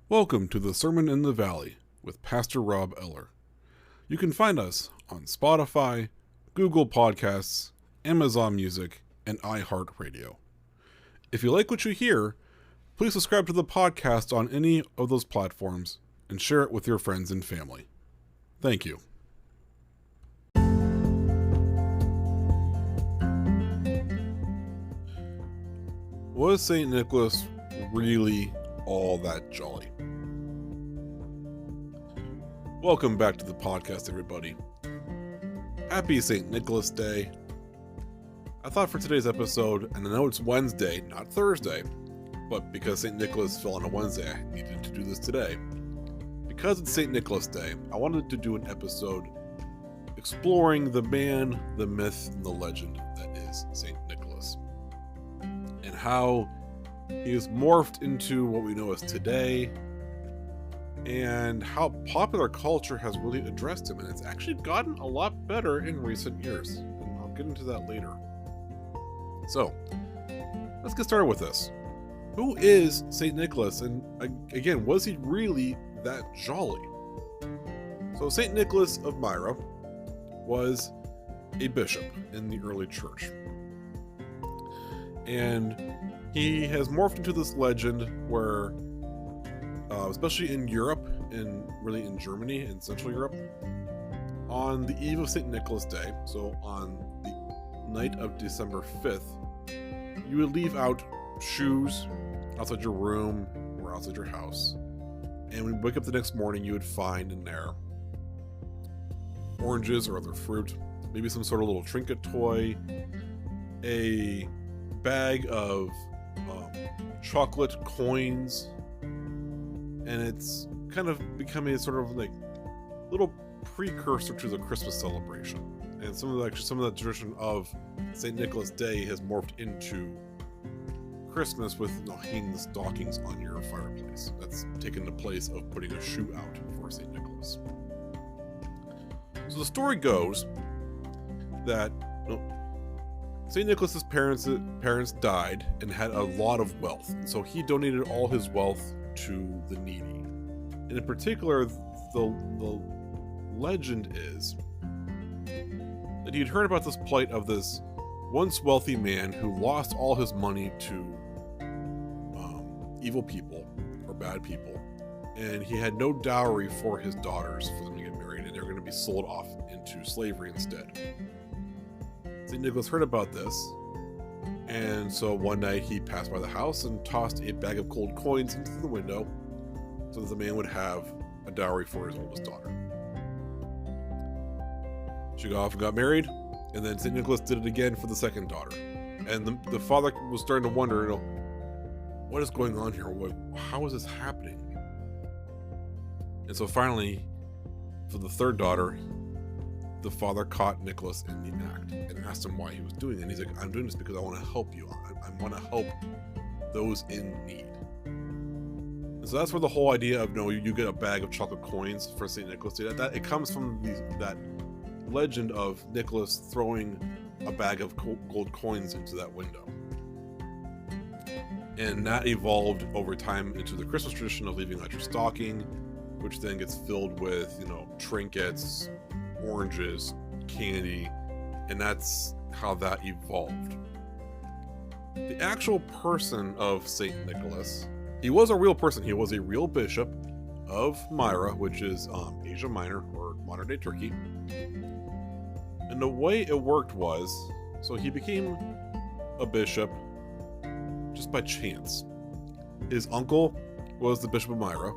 Welcome to the Sermon in the Valley with Pastor Rob Eller. You can find us on Spotify, Google Podcasts, Amazon Music, and iHeartRadio. If you like what you hear, please subscribe to the podcast on any of those platforms and share it with your friends and family. Thank you. Was St. Nicholas really all that jolly? Welcome back to the podcast, everybody. Happy St. Nicholas Day. I thought for today's episode, and I know it's Wednesday, not Thursday, but because St. Nicholas fell on a Wednesday, I needed to do this today. Because it's St. Nicholas Day, I wanted to do an episode exploring the man, the myth, and the legend that is St. Nicholas, and how he has morphed into what we know as today, and how popular culture has really addressed him, and it's actually gotten a lot better in recent years, and I'll get into that later. So, let's get started with this. Who is St. Nicholas, and again, was he really that jolly? So, St. Nicholas of Myra was a bishop in the early church, and he has morphed into this legend where, especially in Europe, and really in Germany and Central Europe, on the eve of St. Nicholas Day, so on the night of December 5th, you would leave out shoes outside your room or outside your house. And when you wake up the next morning, you would find in there oranges or other fruit, maybe some sort of little trinket toy, a bag of chocolate coins, and it's kind of becoming a sort of like little precursor to the Christmas celebration. And some of that tradition of St. Nicholas Day has morphed into Christmas with hanging the stockings on your fireplace. That's taken the place of putting a shoe out for St. Nicholas. So the story goes that St. Nicholas's parents died and had a lot of wealth, so he donated all his wealth to the needy. And in particular, the legend is that he'd heard about this plight of this once wealthy man who lost all his money to evil people or bad people, and he had no dowry for his daughters for them to get married, and they're going to be sold off into slavery instead. St. Nicholas heard about this, and so one night he passed by the house and tossed a bag of gold coins into the window so that the man would have a dowry for his oldest daughter. She got off and got married, and then St. Nicholas did it again for the second daughter. And the father was starting to wonder, what is going on here? How is this happening? And so finally, for the third daughter, the father caught Nicholas in the act and asked him why he was doing it. And he's like, I'm doing this because I want to help you. I want to help those in need. And so that's where the whole idea of, you get a bag of chocolate coins for St. Nicholas Day. That it comes from that legend of Nicholas throwing a bag of gold coins into that window. And that evolved over time into the Christmas tradition of leaving out your stocking, which then gets filled with, trinkets, oranges, candy, and that's how that evolved. The actual person of St. Nicholas, he was a real person. He was a real bishop of Myra, which is Asia Minor, or modern-day Turkey. And the way it worked was, so he became a bishop just by chance. His uncle was the Bishop of Myra,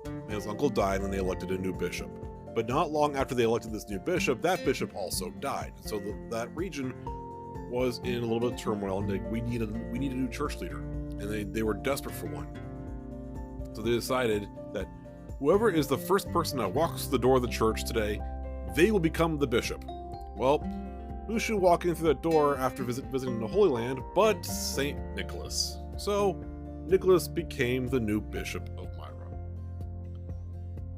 and his uncle died when they elected a new bishop. But not long after they elected this new bishop, that bishop also died. So that region was in a little bit of turmoil, and we need a new church leader, and they were desperate for one. So they decided that whoever is the first person that walks through the door of the church today, they will become the bishop. Well, who should walk in through that door after visiting the Holy Land but St. Nicholas? So Nicholas became the new bishop of Myra.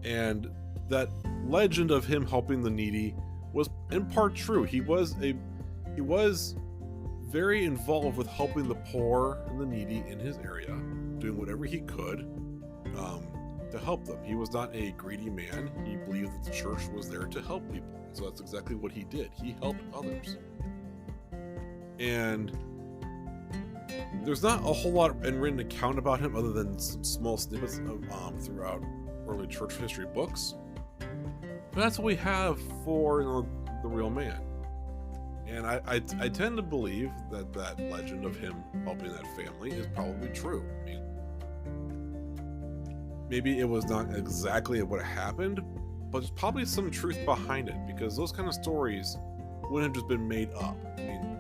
And that legend of him helping the needy was in part true. He was very involved with helping the poor and the needy in his area, doing whatever he could. to help them. He was not a greedy man. He believed that the church was there to help people. So that's exactly what he did. He helped others. And there's not a whole lot in written account about him other than some small snippets of throughout early church history books. But that's what we have for the real man. And I tend to believe that that legend of him helping that family is probably true. I mean, maybe it was not exactly what happened, but there's probably some truth behind it, because those kind of stories wouldn't have just been made up. I mean,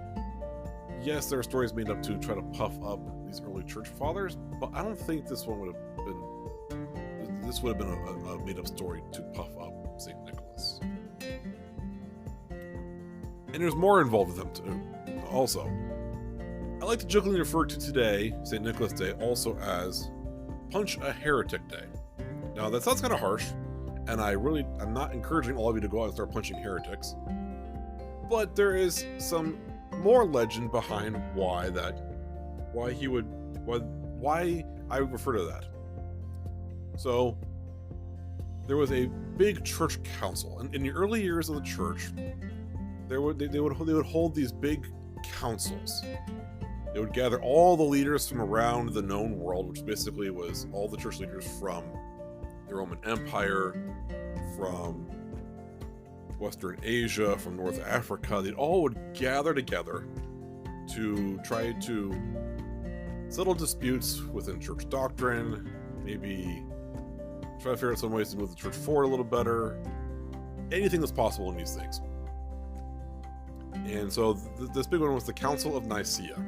yes, there are stories made up to try to puff up these early church fathers, but I don't think this one would have been. This would have been a made-up story to puff up St. Nicholas. And there's more involved with them too. Also, I like to jokingly refer to today, St. Nicholas Day, also as Punch a Heretic Day. Now that sounds kind of harsh, and I'm not encouraging all of you to go out and start punching heretics, but there is some more legend behind why I would refer to that. So there was a big church council, and in the early years of the church, they would hold these big councils. They would gather all the leaders from around the known world, which basically was all the church leaders from the Roman Empire, from Western Asia, from North Africa. They all would gather together to try to settle disputes within church doctrine, maybe try to figure out some ways to move the church forward a little better, anything that's possible in these things. And so this big one was the Council of Nicaea.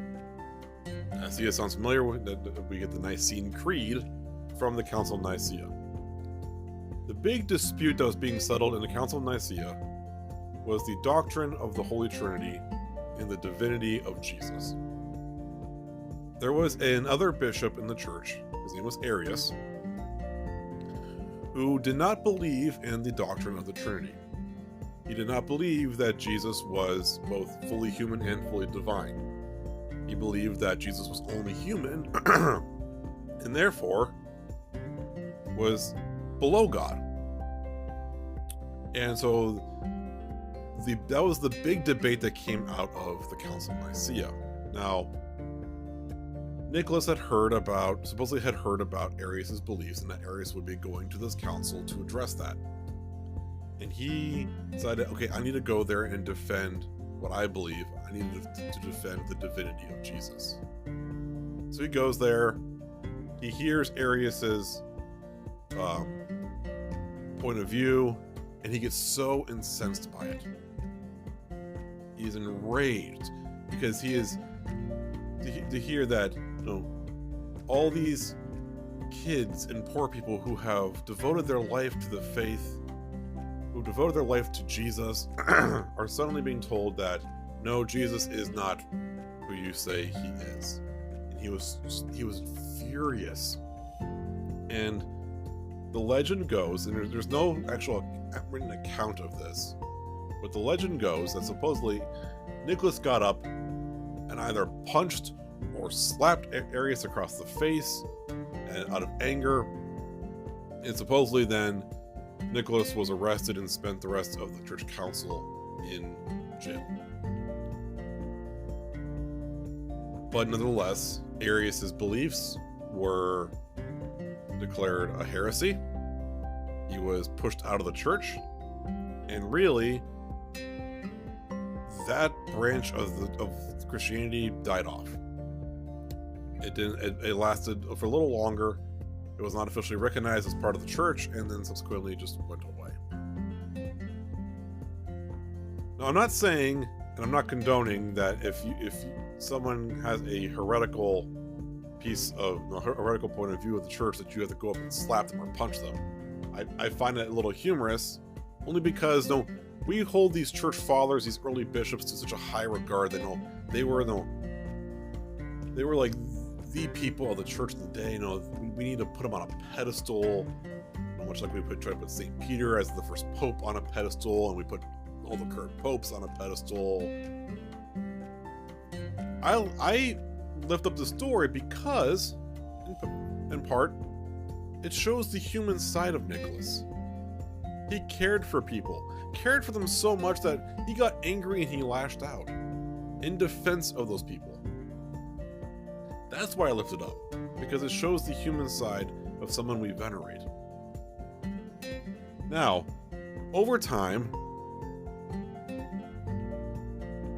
Nicaea sounds familiar. We get the Nicene Creed from the Council of Nicaea. The big dispute that was being settled in the Council of Nicaea was the doctrine of the Holy Trinity and the divinity of Jesus. There was another bishop in the church, his name was Arius, who did not believe in the doctrine of the Trinity. He did not believe that Jesus was both fully human and fully divine. He believed that Jesus was only human and therefore was below God. And so that was the big debate that came out of the Council of Nicaea. Now, Nicholas supposedly had heard about Arius' beliefs, and that Arius would be going to this council to address that. And he decided, okay, I need to go there and defend what I believe. I need to defend the divinity of Jesus. So he goes there. He hears Arius's point of view, and he gets so incensed by it. He is enraged because he is to hear that all these kids and poor people who have devoted their life to the faith, who devoted their life to Jesus, are suddenly being told that no, Jesus is not who you say he is. And he was furious. And the legend goes, and there's no actual written account of this, but the legend goes that supposedly Nicholas got up and either punched or slapped Arius across the face out of anger, and supposedly then Nicholas was arrested and spent the rest of the church council in jail. But nonetheless, Arius' beliefs were declared a heresy. He was pushed out of the church, and really, that branch of Christianity died off. It lasted for a little longer. It was not officially recognized as part of the church, and then subsequently just went away. Now, I'm not saying, and I'm not condoning, that if someone has a heretical heretical point of view of the church, that you have to go up and slap them or punch them. I find that a little humorous, only because we hold these church fathers, these early bishops, to such a high regard that they were like the people of the church of the day. We need to put them on a pedestal, much like we try to put St. Peter as the first pope on a pedestal, and we put all the current popes on a pedestal. I lift up the story because, in part, it shows the human side of Nicholas. He cared for people, cared for them so much that he got angry and he lashed out in defense of those people. That's why I lift it up, because it shows the human side of someone we venerate. Now, over time,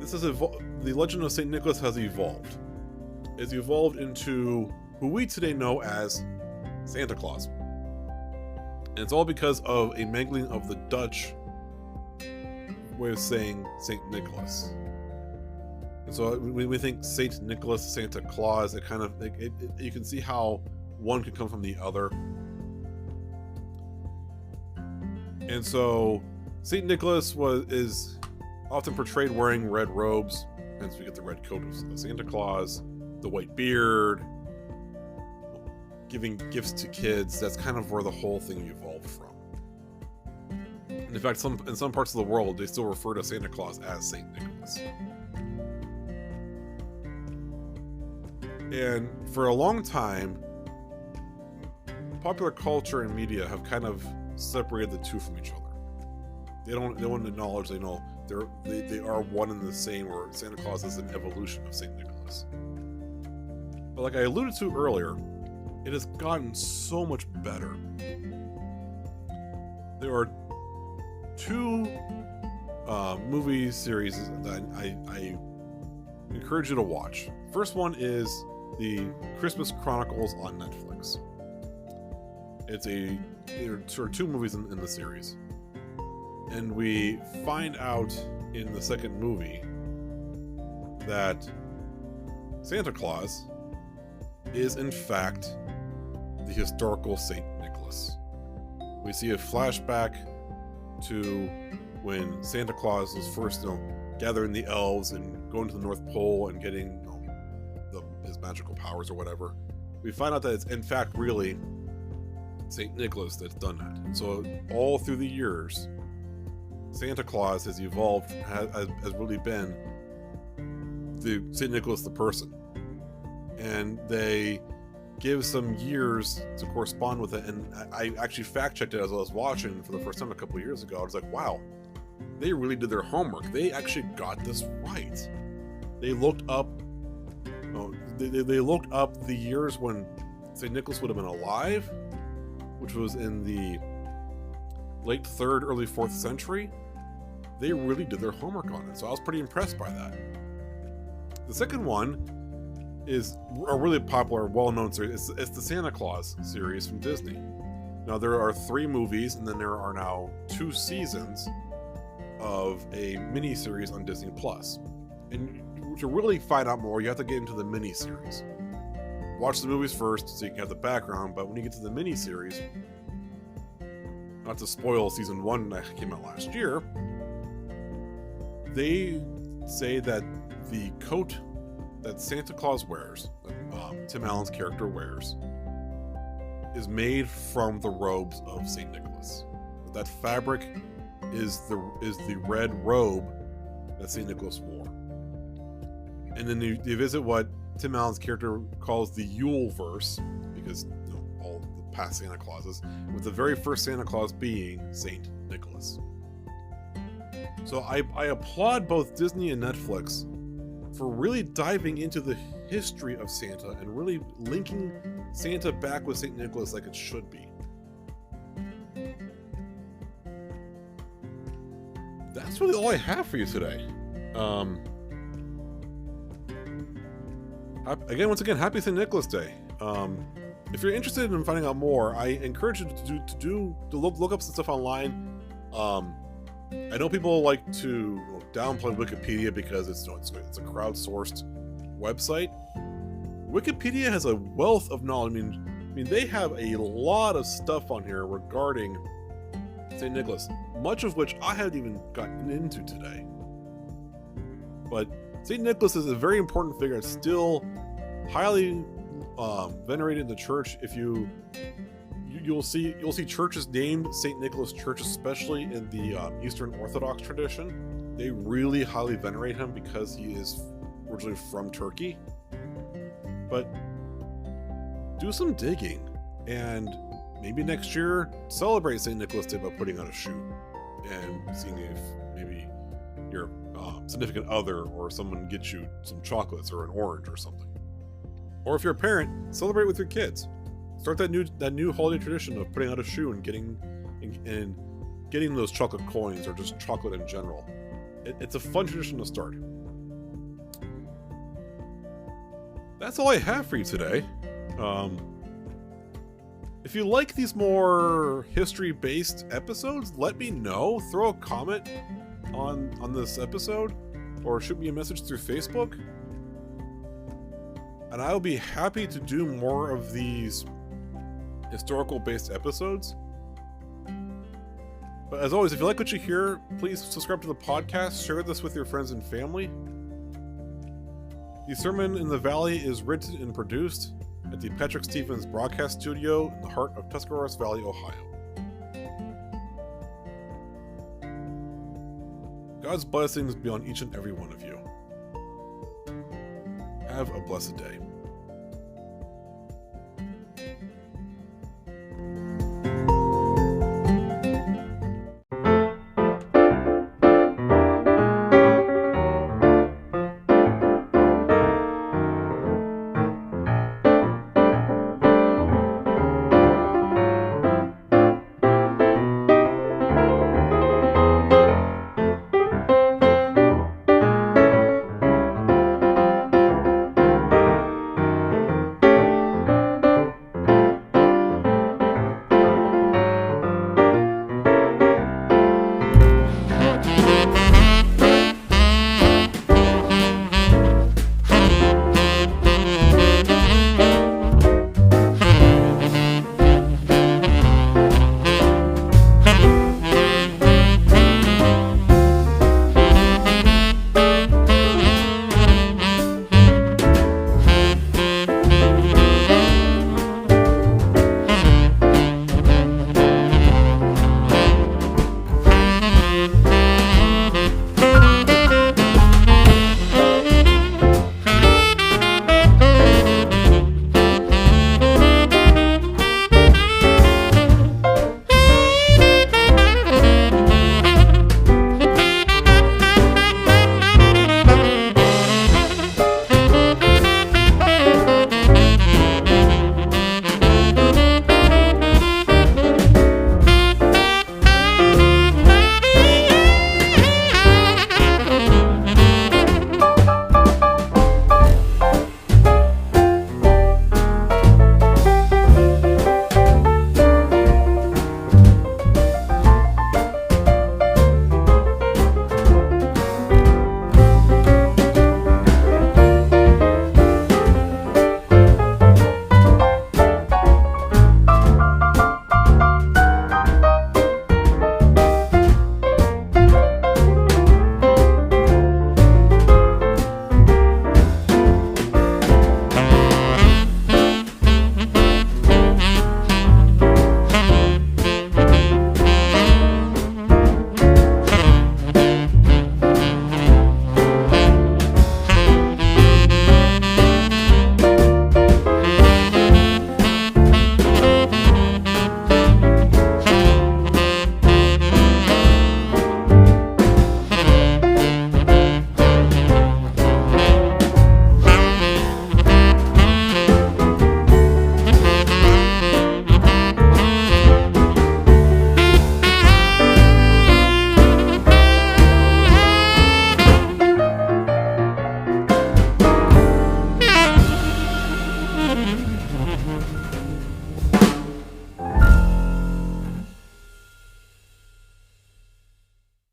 the legend of St. Nicholas has evolved. It's evolved into who we today know as Santa Claus. And it's all because of a mangling of the Dutch way of saying St. Nicholas. And so when we think St. Nicholas, Santa Claus, it kind of, you can see how one can come from the other. And so St. Nicholas is often portrayed wearing red robes, hence we get the red coat of Santa Claus, the white beard, giving gifts to kids. That's kind of where the whole thing evolved from. And in fact, in some parts of the world, they still refer to Santa Claus as St. Nicholas. And for a long time, popular culture and media have kind of separated the two from each other. They don't acknowledge they are one and the same, or Santa Claus is an evolution of St. Nicholas. But like I alluded to earlier, it has gotten so much better. There are two movie series that I encourage you to watch. First one is the Christmas Chronicles on Netflix. There are sort of two movies in the series. And we find out in the second movie that Santa Claus is in fact the historical St. Nicholas. We see a flashback to when Santa Claus was first gathering the elves and going to the North Pole and getting his magical powers or whatever. We find out that it's in fact really St. Nicholas that's done that. And so all through the years, Santa Claus has evolved, has really been the St. Nicholas the person. And they give some years to correspond with it. And I actually fact-checked it as I was watching for the first time a couple of years ago. I was like, wow, they really did their homework. They actually got this right. They looked up they looked up the years when St. Nicholas would have been alive, which was in the late 3rd, early 4th century. They really did their homework on it, so I was pretty impressed by that. The second one is a really popular, well-known series. It's the Santa Claus series from Disney. Now, there are 3 movies, and then there are now 2 seasons of a mini-series on Disney+. And to really find out more, you have to get into the mini-series. Watch the movies first so you can have the background, but when you get to the mini-series, not to spoil season 1 that came out last year, they say that the coat that Santa Claus wears, that Tim Allen's character wears, is made from the robes of St. Nicholas. That fabric is the red robe that St. Nicholas wore. And then they visit what Tim Allen's character calls the Yule verse, because all the past Santa Clauses, with the very first Santa Claus being St. Nicholas. So I applaud both Disney and Netflix for really diving into the history of Santa and really linking Santa back with St. Nicholas like it should be. That's really all I have for you today. Again, once again, happy St. Nicholas Day. If you're interested in finding out more, I encourage you to look up some stuff online. I know people like to downplay Wikipedia because it's a crowdsourced website. Wikipedia has a wealth of knowledge. I mean, they have a lot of stuff on here regarding St. Nicholas, much of which I haven't even gotten into today. But St. Nicholas is a very important figure. It's still highly venerated in the church. If you'll see churches named St. Nicholas churches, especially in the Eastern Orthodox tradition. They really highly venerate him because he is originally from Turkey. But do some digging and maybe next year, celebrate St. Nicholas Day by putting on a shoe and seeing if maybe your significant other or someone gets you some chocolates or an orange or something. Or if you're a parent, celebrate with your kids. Start that new holiday tradition of putting out a shoe and getting those chocolate coins or just chocolate in general. It's a fun tradition to start. That's all I have for you today. If you like these more history-based episodes, let me know. Throw a comment on this episode or shoot me a message through Facebook. And I'll be happy to do more of these historical-based episodes. But as always, if you like what you hear, please subscribe to the podcast, share this with your friends and family. The Sermon in the Valley is written and produced at the Patrick Stevens Broadcast Studio in the heart of Tuscarawas Valley, Ohio. God's blessings be on each and every one of you. Have a blessed day.